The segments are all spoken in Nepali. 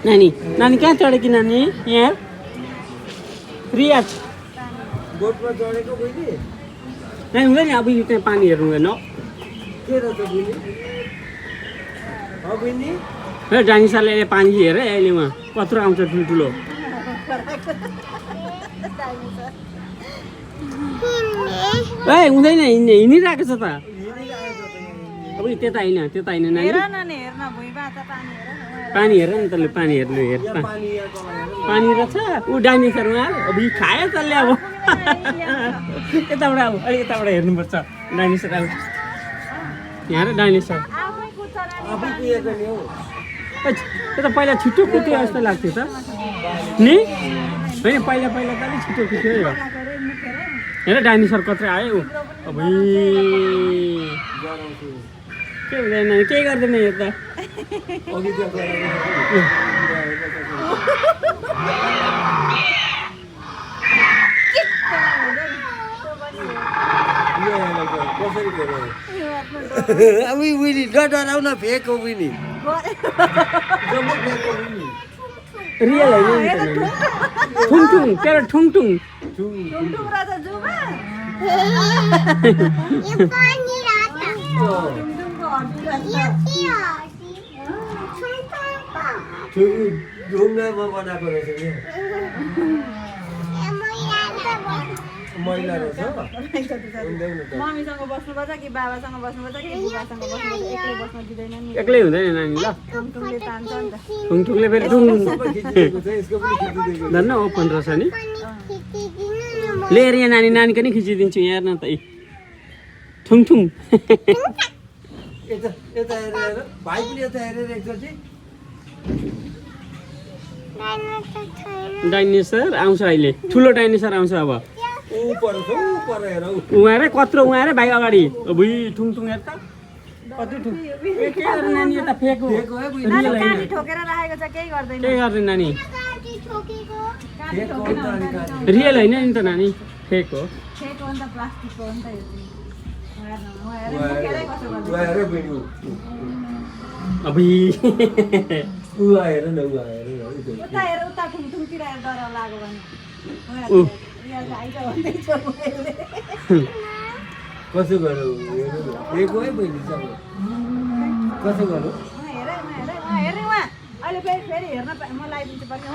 नानी नानी कहाँ चढेकी नानी यहाँ रियाज बोटमा चढेको बहिनी नानी हुँदैन अब त्यहाँ पानी हेर्नु हुँदैन के रहेछ बहिनी बहिनी र डाइनिसरले पानी हेर अहिले उहाँ कत्रो आउँछ ठुल्ठुलो ए हुँदैन हिँड्ने हिँडिरहेको छ त अब त्यता होइन नानी पानी हेर नि तले पानी हेर्नु हेर पानी रहेछ ऊ डाइनिसर उहाँ अब खायो तले अब यताबाट अब अलिक यताबाट हेर्नुपर्छ डाइनिसर अब यहाँ र डाइनिसर त्यो त पहिला छिटो कुद्यो जस्तो लाग्थ्यो त नि होइन पहिला त अलिक छिटो कुद्यो यो हेर डाइनिसर कत्रै आयो अब के हुँदैन केही गर्दैन यो त अब विनी डराउ न फेक हो विनी रियल होइन ठुङठुङ तेरो ठुङठुङ ढुङ्गामा बनाएको रहेछ नि मैला रहेछ मम्मीसँग बस्नुपर्छ कि बाबासँग बस्नुपर्छ कि बुबासँग बस्नुपर्छ एक्लै बस्न दिँदैन नि एक्लै हुँदैन नानी ल ठुङठुङले तान्छ नि त ठुङठुङले फेरि ठुङ धन्न ओपन रहेछ नि लिएर यहाँ नानी नानीको नि खिचिदिन्छु यहाँ हेर्न त ठुङठुङ यता हेरेर भाइ पनि यता हेरेर एकचोटि डाइनोसर आउँछ अहिले ठुलो डाइनोसर आउँछ अब उहाँ रे कत्रो उहाँ रे भाइ अगाडि भुइ ठुङठुङ हेर त कति ठुङ के गर्ने नानी यता फेको काटी ठोकेर राखेको छ केही गर्दैन के गर्ने नानी रियल होइन नि त नानी फेक हो फेक हो नि त प्लास्टिकको हो नि त यो उता हेर उता ठुङठुङतिर डर लाग्यो भने कसो गरौँ फेको है बहिनी कसो गरौँ अहिले फेरि हेर्न म लगाइदिन्छु पर्ने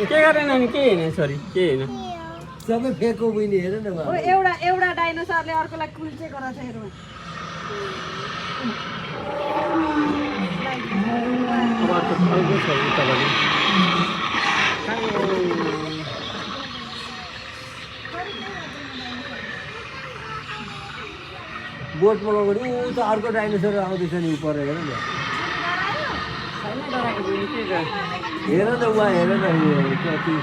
के गर्ने नानी के होइन सरी के होइन सबै फेको बहिनी हेर न एउटा डाइनोसरले अर्कोलाई कुल्चेको रहेछ हेर्नु बोटमा लगेर ऊ त अर्को डाइनोसर आउँदैछ नि पर हेर न हेर न उहाँ हेर न कति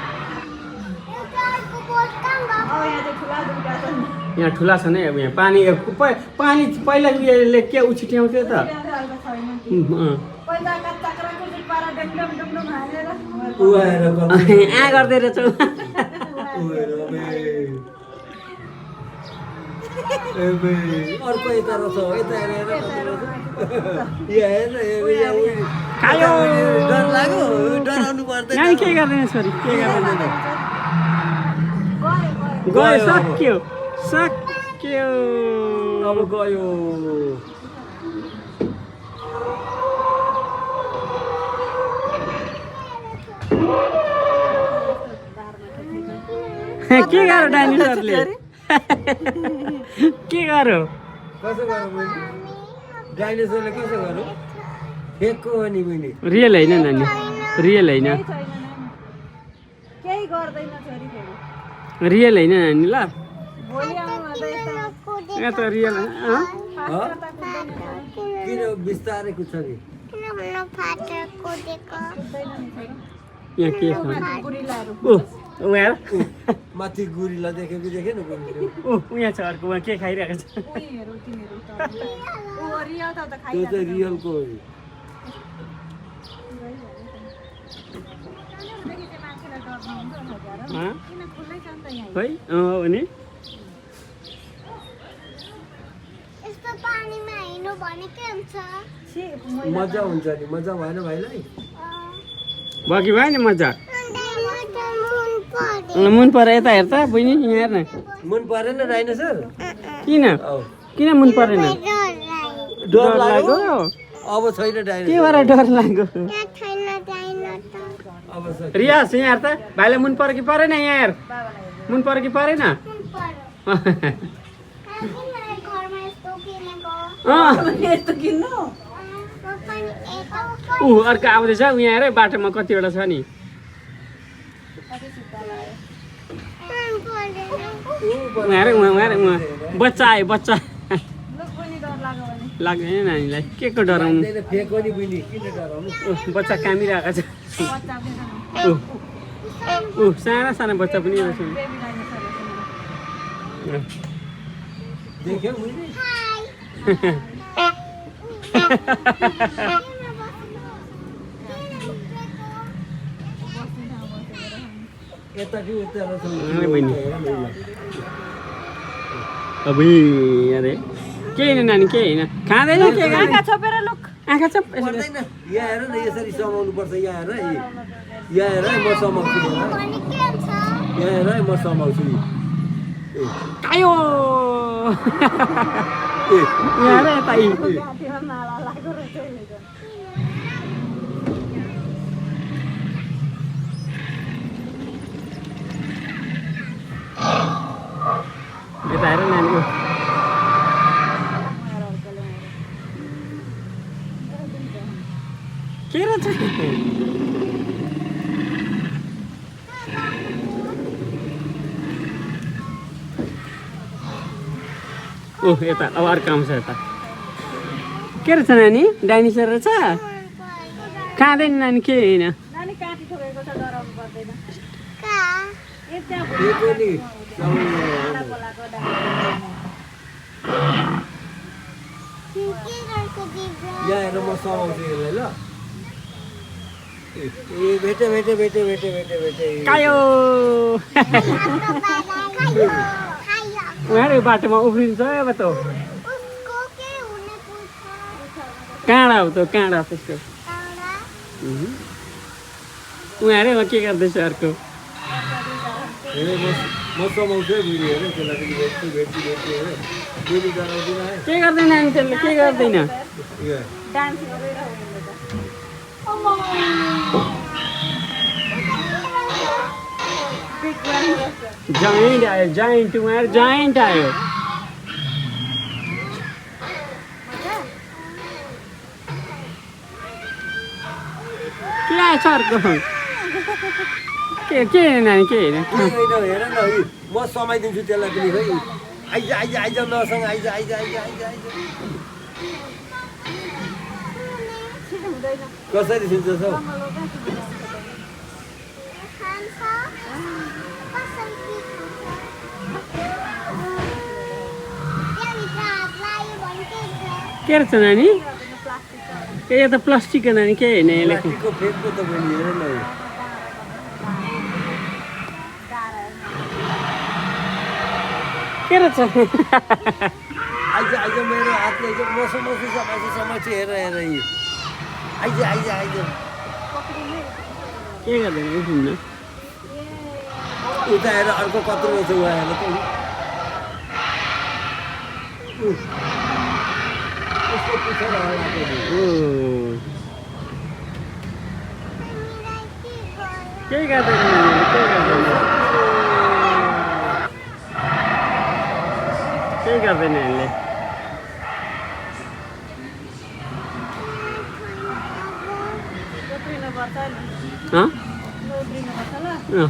यहाँ ठुला छ नि अब यहाँ पानी पानी पहिला उयोले के उछिट्याउँथ्यो त आ गर्दै रहेछ अर्को यता रहेछ यता हेरेर खायो डर लाग्यो डराउनु पर्दैन नानी के गर्दैन सरी के गर्दैन गयो सक्यो अब गयो के गर्यो डाइनोसरले के गर्यो कसो गरौँ डाइनोसरले कसो गरौँ फेकको हो नि बहिनी रियल होइन नानी रियल होइन केही गर्दैन छोरी फेरि रियल होइन नानी ल भोलि आउनु यहाँ त रियल किन बिस्तारै कुद्छ नि यहाँ के छ माथि गुरिला देख्यो कि देखेन यहाँ छ अर्को उहाँ के खाइरहेको छ त्यो चाहिँ रियलको हो है अनि छि, मजा हुन्छ नि मजा भएन भाइलाई बगी भयो नि मजा मुन पऱ्यो यता हेर त बहिनी यहाँ हेर न मन परेन डाइनोसर किन औ किन मुन परेन डर लाग्यो लाग्यो अब छैन के डाइनोसर भएर डर लाग्यो अब छैन रियास यहाँ हेर त भाइलाई मुन पऱ्यो कि परेन यहाँ हेर मुन पऱ्यो कि परेन यस्तो किन्नु ऊ अर्को आउँदैछ ऊ यहाँ हेर बाटोमा कतिवटा छ नि उहाँ हेर उहाँ हेर उहाँ बच्चा आयो बच्चा लुक पनि डर लाग्यो भने लाग्दैन नानीलाई के को डराउनु लाग्दैन, फेको नि बुझ्ने किन डराउनु बच्चा कामिरहेको छ बच्चा पनि छ। ऊ साना साना बच्चा पनि रहेछ बेबी डाइनोसर देख्यौ बुझ्ने यता कि उता बहिनी। अबे अरे केही होइन नानी केही होइन खाँदैन के आँखा छोपेर लुक आँखा छ पर्दैन यहाँ हेर न यसरी समाउनु पर्छ यहाँ हेर यहाँ हेर म समाउँछु यहाँ हेर म समाउँछु आयो यहाँ हेर यता घाँटीमा नाला लाग्यो रहेछ यसको। यता हेर नानीको के रहेछ ओह यता अब अर्को आउँछ यता के रहेछ नानी डाइनोसर रहेछ खाँदैन नानी के होइन नानी काँटी ठोकेको छ डराउनु पर्दैन ए त्यहाँ फेको नि भाँडा बोलाएको यहाँ हेर म समाउँछु यसलाई ल ए भेटे भेटे भेटे भेटे भेटे भेटे कायो उहाँहरू बाटोमा उफ्रिन्छ अब त काँडा हो त काँडा त्यसको उहाँहरू के गर्दैछ अर्को हेर म समाउँछु है बुढी हेर त्यसलाई पनि भेट्छु भेट्छु भेट्छु हेर बुढी डराउँदिन है के गर्दैन नानी त्यसले के गर्दैन यहाँ डान्स गरिरहेको बिग ब्रान्ड जाइन्ट आयो जाइन्ट उहाँहरू जाइन्ट आयो के आएछ अर्को के नानी के होइन होइन हेर न म समाइदिन्छु त्यसलाई पनि खै आइज आइज आइज मसँग आइज आइज आइज आइज आइज छिटो हुँदैन कसरी छिन्छ हौ के रहेछ नानी ए यो त प्लास्टिक हो नानी के होइन यसले प्लास्टिकको फेदको त बहिनी हेर न के रहेछ आइज आइज मेरो हातले आइज म समाउँछु समाउँछु समाउँछु हेर हेर यी आइज आइज आइज के गर्दैन उफ्रिन्न उता हेर अर्को कत्रो रहेछ उहाँ हेर त उसको पुच्छर हल्लाएको नि ओ केही गर्दैन नानीले केही गर्दैन यसले उफ्रिनुपर्छ नि हँ उफ्रिनुपर्छ ल अँ